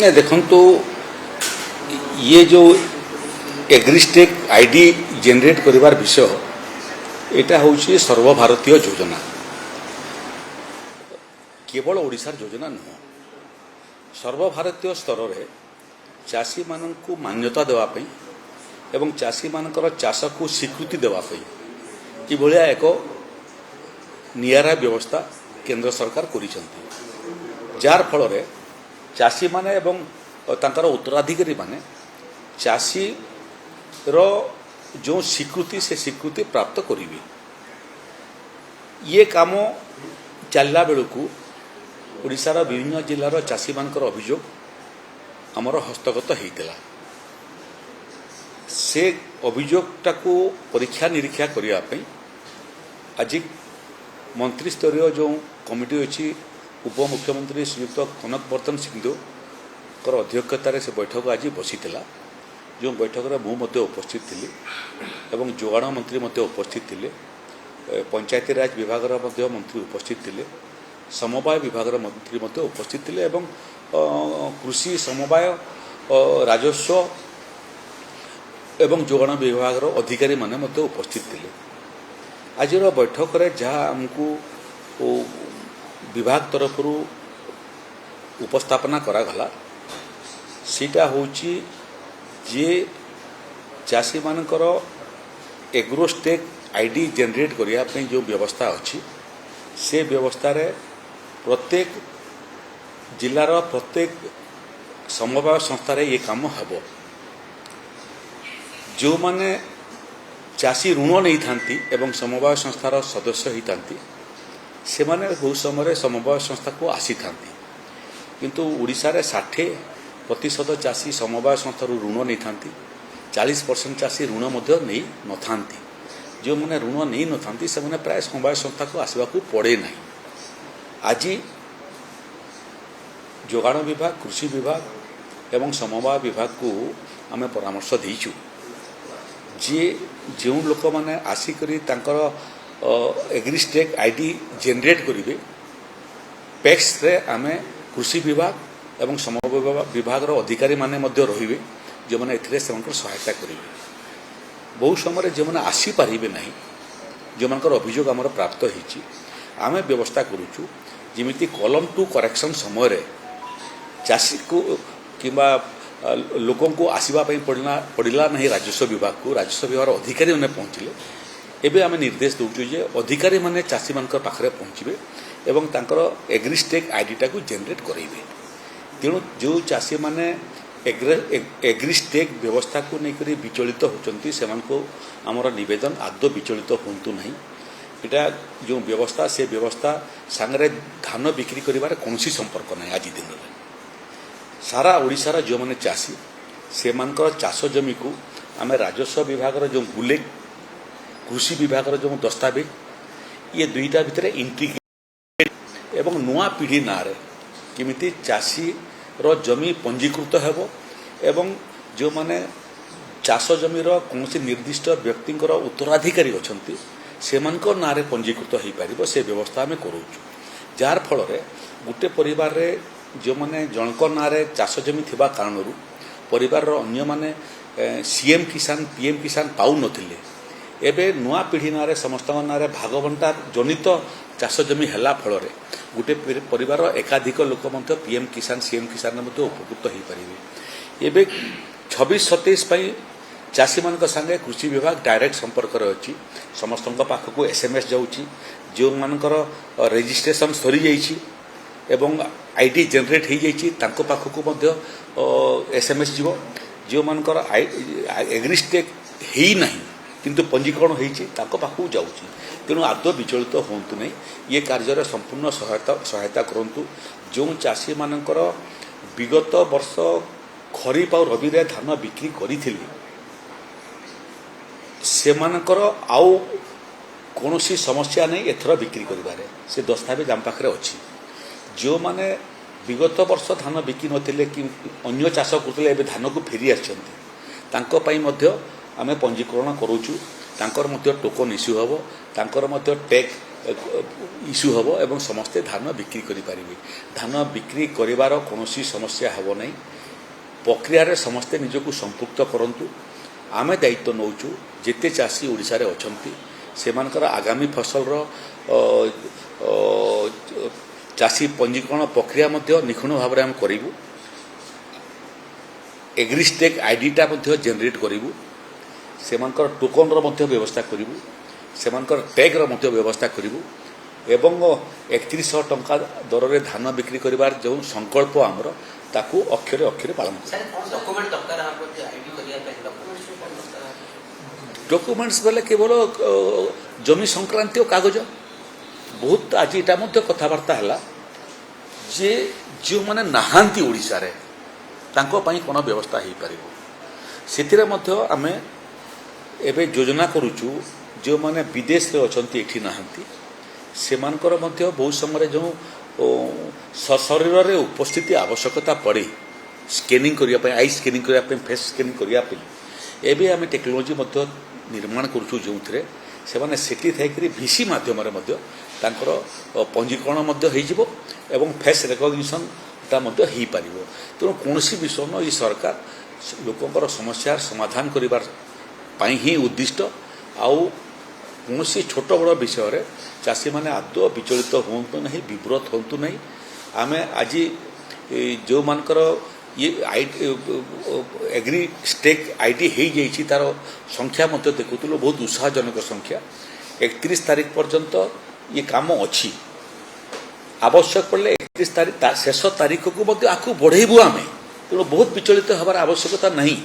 नहीं देखो ये जो एग्रीस्टेक आईडी जेनरेट करिवार विषय एटा होची सर्वभारतीय योजना केवल ओडिशार योजना नुह सर्वभारतीय स्तर में चाषी माननकु मान्यता देवाई एवं चाषी मानकर चाष को स्वीकृति देवाई कि भलिया एक नियारा व्यवस्था केंद्र सरकार करिसेंती जार फल रे चाषी माने एवं तांकर उत्तराधिकारी माने चाषी रो जो स्वीकृति से स्वीकृति प्राप्त करिवे ये काम चलला बेलू ओडिशार विभिन्न जिलार चाषी मानकर अभियोग आमर हस्तगत होता से अभियोगटा को परीक्षा निरीक्षा करने आज मंत्री स्तरीय जो कमिटी अच्छी उपमुख्यमंत्री श्रीयुक्त कनक बर्तन सिंधु अध्यक्षतार से बैठक आज बसी जो बैठक में मुझे उपस्थित थी एवं जोगाण मंत्री उपस्थित थे पंचायती राज विभाग मंत्री उपस्थित थे समवाय विभाग मंत्री उपस्थित थे एवं कृषि समवाय राजस्व एवं जोगाण विभाग अधिकारी माने उपस्थित थे आज बैठक में जहाँ आमको विभाग तरफ उपस्थापना करागला सीटा होची जे चाषी मानकर एग्रोस्टेक आईडी जेनरेट करने जो व्यवस्था अच्छी से व्यवस्था रे प्रत्येक जिलार प्रत्येक समवाय संस्था रे ये काम हम जो माने चाषी ऋण नहीं थांती एवं समवाय संस्थार सदस्य होता से माने बहुत समय समवाय संस्था को आसी थांती किंतु ओडिशा रे 60% चाषी समवाय संस्था ऋण नहीं थांती 40% चाषी ऋण नहीं न थांती जो मैंने ऋण नहीं न थांती से माने प्राय समवाय संस्था को आसवा को पड़े नहीं आज जोगाण विभाग कृषि विभाग एवं समवाय विभाग को आम परामर्श देचु जे जो लोक मैंने आसिक एग्रीस्टेक आईडी जेनरेट करेंगे पैक्स रे आम कृषि विभाग एवं समवाय विभाग अधिकारी माने रे जो मैंने सहायता करेंगे बहुत समय जो मैंने आसीपारे ना जो मान अभियोग आमर प्राप्त होती आम व्यवस्था करुचु जमी कलम टू करेक्शन समय चाषी को किंबा लोकों को आसवाई पड़ला नहीं राजस्व विभाग को राजस्व विभाग अधिकारी मैंने पहुँचले एवं आम निर्देश दूचु जे अधिकारी माने चाषी मान पाखे पहुँचे एवं तांकर एग्रीस्टेक आईडीटा को जेनरेट करेंगे तेणु जो चाषी माने एग्रीस्टेक व्यवस्था को लेकर विचलित होती से आमर निवेदन आदौ विचलित हूँ ना यहाँ जो व्यवस्था से व्यवस्था सांगे धान बिक्री कर कौन संपर्क ना आज दिन में सारा ओडिशार जो मैंने चाषी से चाष जमी को आम राजस्व विभाग जो बुलेट कृषि विभाग जो दस्तावेज ये दुईटा भितर इंटीग्रेट एवं नुआ पीढ़ी ना केमिति चाषी रो जमी पंजीकृत हेबो एवं जो माने चाष जमीर कौन निर्दिष्ट व्यक्ति उत्तराधिकारी अच्छा से ना पंजीकृत हो पार से व्यवस्था आम करूँ जार फल गोटे परिवार रे जो मैंने जनक ना चाष जमी थिबा कारण परिवार अन्य माने सीएम किसान पीएम किसान पाऊ नथिले एबे नुआ पीढ़ी ना समस्त ना भागबंटा जनित चाष जमी है फल गोटे परिवार एकाधिक लोक पीएम किसान सीएम किसान उपकृत हो पारे एबे 26-27 चाषी मान संगे कृषि विभाग डायरेक्ट संपर्क अच्छी समस्त पाखक एसएमएस जाऊँगी जो मानकर रेजिस्ट्रेशन सरी जाइए एवं आईडी जेनरेट हो जाइए पाखक एसएमएस जीव जो मानकर एग्रीस्टेक ही नहीं किंतु पंजीकरण होती पाखक जाऊँगी तेणु आदौ विचलित हूँ नहीं ये कार्य संपूर्ण सहायता करूँ जो चाषी मानकर विगत वर्ष खरीफ और रबी धान बिक्री करी से मानकर आउ कौन समस्या नहीं एथर बिक्री करिबारे से दस्तावेज आम पाखे अच्छी जो माने विगत वर्ष धान बिकी नथिले कि अन्य चाष करते एवं धान को फेरी आम पंजीकरण करूँ तांकर टोकन इश्यू हम तांकर टैग ইস্যু হব এবং সমস্তে ধান বিক্রি করিপারিবে। ধান বিক্রি করিবার কৌশি সমস্যা হব নাই। প্রক্রিয়ারে সমস্তে নিজকে সম্পৃক্ত করন্তু। आमे दायित्व नौचु जेते चाषी ओडिशा रे अछंती सेमानकर आगामी फसलर चाषी पंजीकरण प्रक्रिया मध्य निखुण भाव में करूँ। एग्रीस्टेक आईडीटा जेनेट करूँ। सेमानकर टोकन रो व्यवस्था करूँ। सेमानकर टैग रो व्यवस्था करूँ एवं 3100 टंका दर रे धान बिक्री करिवार जो संकल्प आमर ताकू अक्षरे अक्षरे पालन डॉक्यूमेंट्स बेले केवल जमी संक्रांति और कागज बहुत आज यहाँ कथबार्ता है जे जो मैंने नहांती ओडिशा रे तांको पाई कोन व्यवस्था हो पार से आम एवं योजना करुचु जो मैंने विदेश रे अछंती एठी नहांती सेमानकर मध्य बहुत समय जो शरीर रे उपस्थिति आवश्यकता पड़े स्कैनिंग करने आई स्कैनिंग करने फेस स्कैनिंग करने एवं आम टेक्नोलोजी निर्माण करुचु जो से सेठी थी भिसी मध्यम पंजीकरण एवं फेस रेकग्निशन टा हो पार तेणु कौन विषय न ये सरकार लोकंर समस्या समाधान करने ही उद्दिष्ट आउ कौन छोट बड़ विषय चाषी मैंने आदौ विचलित हूँ ना विव्रत हूँ ना आम आज जो मानकर ये एग्री स्टेक आईडी हो जाइए तार संख्या देखुलु बहुत उत्साहजनक संख्या 31 तारीख पर्यंत ये काम अच्छी आवश्यक पड़े 31 तारीख शेष तारीख को आगे बढ़ेबू आम तेणु बहुत विचलित हबार आवश्यकता नहीं।